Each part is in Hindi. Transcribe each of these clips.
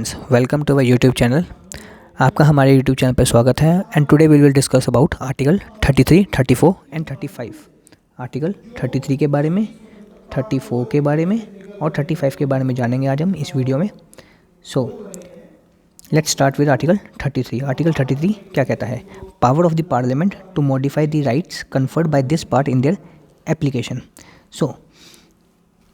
Friends, welcome to my YouTube channel. आपका हमारे यूट्यूब चैनल पर स्वागत है। And today we will discuss about article 33, 34 and 35। Article 33 के बारे में, 34 के बारे में और 35 के बारे में जानेंगे आज हम इस वीडियो में। So let's start with article 33। Article 33 क्या कहता है? Power of the parliament to modify the rights conferred by this part in their application. So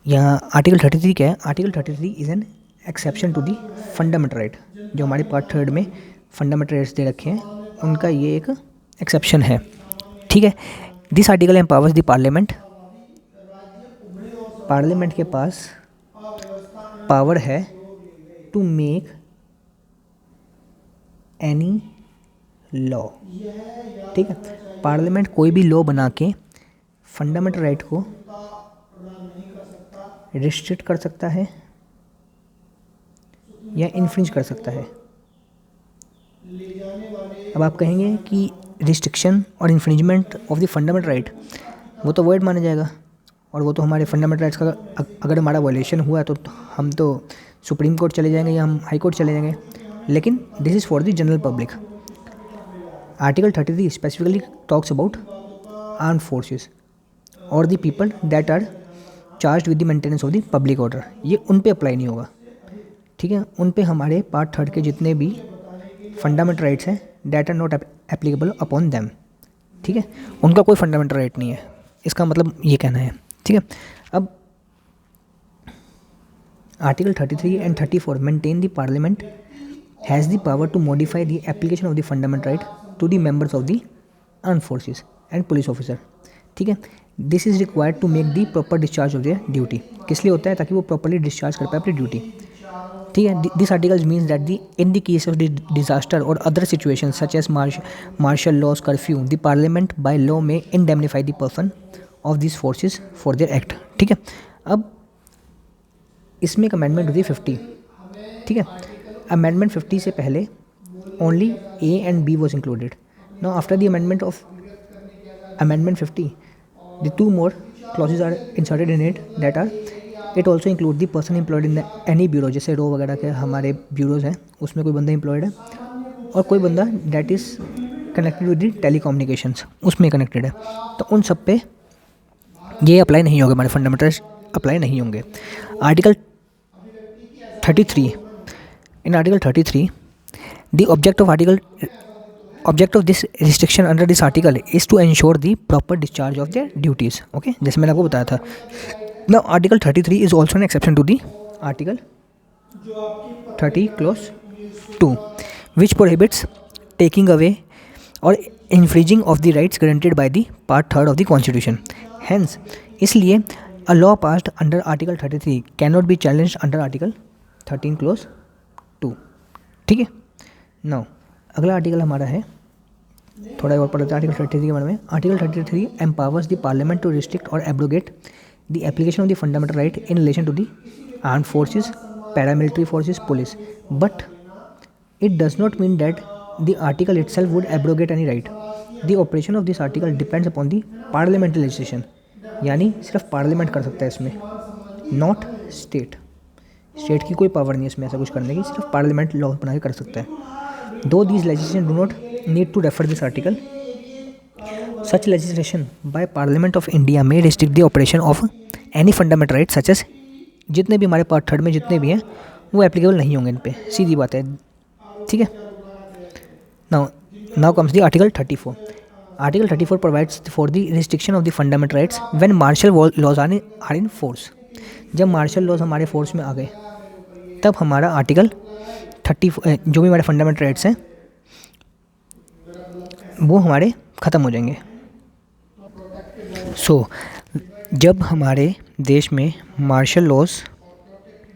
यहाँ आर्टिकल 33 क्या है? Article 33 is an exception to the fundamental right. जो हमारे पार्ट 3 में फंडामेंटल राइट्स दे रखे हैं उनका ये एक एक्सेप्शन है। ठीक है। This article empowers the parliament. Parliament के पास पावर है टू मेक एनी लॉ। ठीक है। पार्लियामेंट कोई भी लॉ बना के फंडामेंटल राइट को रिस्ट्रिक्ट कर सकता है या इन्फ्रिंज कर सकता है। अब आप कहेंगे कि रिस्ट्रिक्शन और infringement of the fundamental right वो तो वर्ड माना जाएगा और वो तो हमारे फंडामेंटल राइट्स का अगर हमारा वायलेशन हुआ तो हम तो सुप्रीम कोर्ट चले जाएंगे या हम हाई कोर्ट चले जाएंगे। लेकिन this is for the general public. Article 33 specifically talks about armed forces और the people that are charge with the maintenance of the public order. ये उन पे अप्लाई नहीं होगा। ठीक है। उन पे हमारे पार्ट 3 के जितने भी फंडामेंटल राइट्स हैं that are not applicable upon them. ठीक है। उनका कोई फंडामेंटल राइट नहीं है, इसका मतलब ये कहना है। ठीक है। अब article 33 and 34 maintain the parliament has the power to modify the application of the fundamental right to the members of the armed forces and police officer. ठीक है। This is required to make the proper discharge of their duty. किस लिए होता है? ताकि वो प्रॉपरली डिस्चार्ज कर पाए अपनी ड्यूटी। ठीक है। This article means that the in the case of disaster और other situation such as martial laws curfew the parliament by law may indemnify the person of this forces for their act. ठीक है। अब इसमें एक अमेंडमेंट हुई 50। ठीक है। अमेंडमेंट 50 से पहले only A and B was included. Now after the amendment of amendment 50 the 2 more clauses are inserted in it that are it also include the person employed in any bureau. जैसे रो वगैरह के हमारे ब्यूरोज़ हैं उसमें कोई बंदा एम्प्लॉयड है और कोई बंदा that is connected with the telecommunications उसमें कनेक्टेड है, तो उन सब पे ये अप्लाई नहीं होंगे, हमारे फंडामेंटल्स अप्लाई नहीं होंगे। Article 33 in article 33 the object of this restriction under this article is to ensure the proper discharge of their duties. Okay, जैसे मैंने आपको बताया था। Now Article 33 is also an exception to the Article 30 clause 2 which prohibits taking away or infringing of the rights granted by the part 3 of the Constitution. Hence, इसलिए a law passed under Article 33 cannot be challenged under Article 13 clause 2. ठीक है। Now अगला आर्टिकल हमारा है, थोड़ा और पढ़ते हैं आर्टिकल 33 के बारे में। Article 33 empowers the parliament to restrict or abrogate the application of the fundamental right in relation to the armed forces, paramilitary forces, police, but it does not mean that the article itself would abrogate any right. The operation of this article depends upon the parliamentary legislation. यानी सिर्फ पार्लियामेंट कर सकता है इसमें, नॉट स्टेट। स्टेट की कोई पावर नहीं है इसमें ऐसा कुछ करने की, सिर्फ पार्लियामेंट लॉ बना के कर सकता है। दो this legislation do not need to refer this article, such legislation by Parliament of India may restrict the operation of any fundamental rights such as जितने भी हमारे पार्ट 3 में जितने भी हैं वो एप्लीकेबल नहीं होंगे इन पे, सीधी बात है। ठीक है। Now comes the article 34। Article 34 provides for the restriction of the fundamental rights when martial laws are in force. जब मार्शल लॉज हमारे फोर्स में आ गए तब हमारा आर्टिकल 30 जो भी हमारे फंडामेंटल राइट्स हैं वो हमारे ख़त्म हो जाएंगे। जब हमारे देश में मार्शल लॉज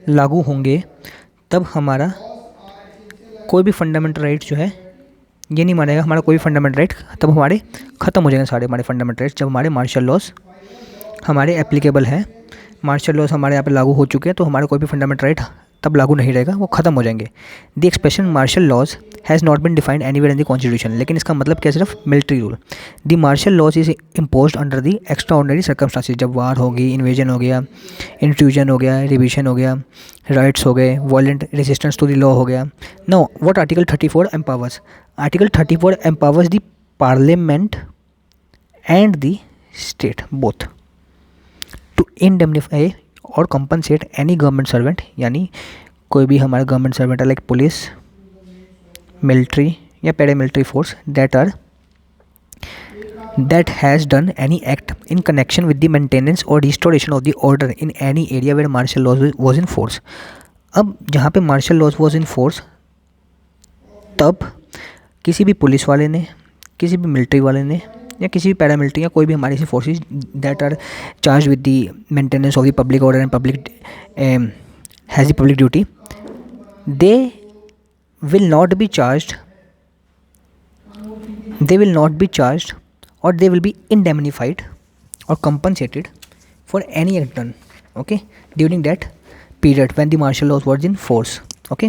लागू होंगे तब हमारा कोई भी फंडामेंटल राइट जो है ये नहीं मानेगा, हमारा कोई भी फंडामेंटल राइट तब हमारे ख़त्म हो जाएंगे सारे हमारे फंडामेंटल राइट्स। जब हमारे मार्शल लॉज हमारे एप्लीकेबल हैं, मार्शल लॉज हमारे यहाँ पे लागू हो चुके हैं, तो हमारा कोई भी फंडामेंटल राइट तब लागू नहीं रहेगा, वो ख़त्म हो जाएंगे। The expression martial laws has not been defined anywhere in the constitution, लेकिन इसका मतलब क्या, सिर्फ military rule. The martial laws is imposed under the extraordinary circumstances, जब वार होगी, इन्वेजन हो गया, इंट्रूजन हो गया, रिविजन हो गया, राइट्स हो गए, violent resistance to the law हो गया। Now what article 34 empowers? Article 34 empowers the parliament and the state both to indemnify or compensate any government servant, यानी कोई भी हमारा गवर्नमेंट सर्वेंट है लाइक पुलिस, मिलिट्री या paramilitary force that has done any act in connection with the maintenance or restoration of the order in any area where martial law was in force। अब जहाँ पे martial laws was in force, तब किसी भी पुलिस वाले ने, किसी भी मिलिट्री वाले ने या किसी भी पैरामिलिट्री या कोई भी हमारी ऐसी forces that are charge with the maintenance of the public order and public has the public duty, they will not be charged, or they will be indemnified or compensated for any act done, okay, during that period when the martial laws was in force, okay।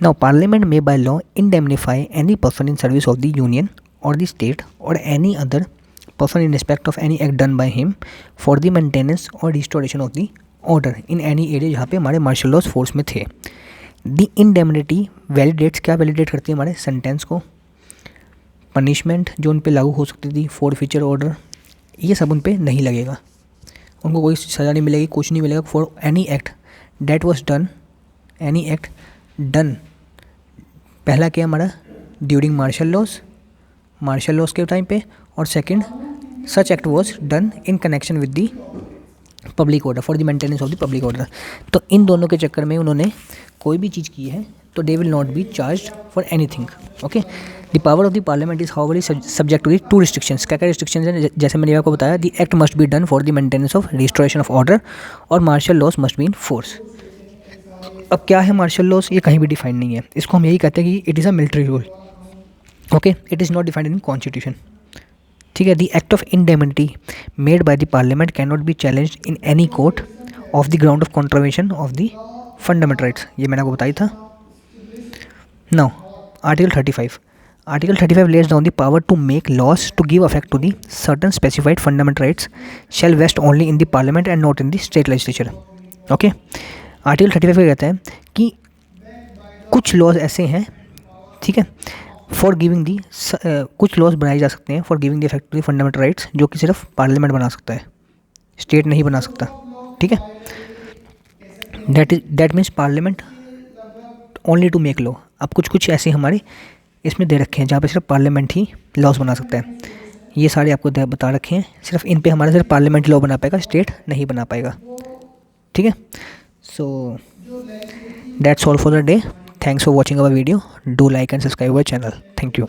Now parliament may by law indemnify any person in service of the union or the state or any other person in respect of any act done by him for the maintenance or restoration of the order in any area जहाँ पे हमारे martial laws force में थे। the indemnity validates, क्या validate करती है हमारे सेंटेंस को, पनिशमेंट जो उन पे लागू हो सकती थी, फोरफीचर ऑर्डर, ये सब उन पे नहीं लगेगा, उनको कोई सज़ा नहीं मिलेगी, कुछ नहीं मिलेगा। For any act that was done, any act done, पहला क्या हमारा ड्यूरिंग मार्शल लॉस के टाइम पे, और second such act was done in connection with the public order, for the maintenance of the public order. तो इन दोनों के चक्कर में उन्होंने कोई भी चीज़ की है तो they will not be charge for anything, okay. The power of the parliament is however subject to the two restrictions, क्या क्या रिस्ट्रिक्शंस हैं, जैसे मैंने आपको बताया, the act must be done for the maintenance of restoration of order और martial laws must be in force. अब क्या है मार्शल लॉस, ये कहीं भी डिफाइंड नहीं है, इसको हम यही कहते हैं कि it is a military rule, okay, it is not defined in constitution, ठीक है। The act of indemnity made by the parliament can not be challenged in any court of the ground of contravention of the fundamental rights, ये मैंने आपको बताया था। Now article 35, Article 35 lays down the power to make laws to give effect to the certain specified fundamental rights shall vest only in the parliament and not in the state legislature, okay। Article 35 क्या कहता है कि कुछ लॉज ऐसे हैं, ठीक है, फॉर गिविंग दी, कुछ लॉज बनाए जा सकते हैं for giving the effect to the fundamental rights, जो कि सिर्फ पार्लियामेंट बना सकता है, स्टेट नहीं बना सकता, ठीक है। That means parliament only to make law. अब कुछ ऐसे हमारे इसमें दे रखे हैं जहाँ पे सिर्फ पार्लियामेंट ही लॉज बना सकता है, ये सारे आपको बता रखे हैं, सिर्फ इन पे हमारा सिर्फ पार्लियामेंट लॉ बना पाएगा, स्टेट नहीं बना पाएगा, ठीक है। So that's all for the day, thanks for watching our video, do like and subscribe our channel, thank you.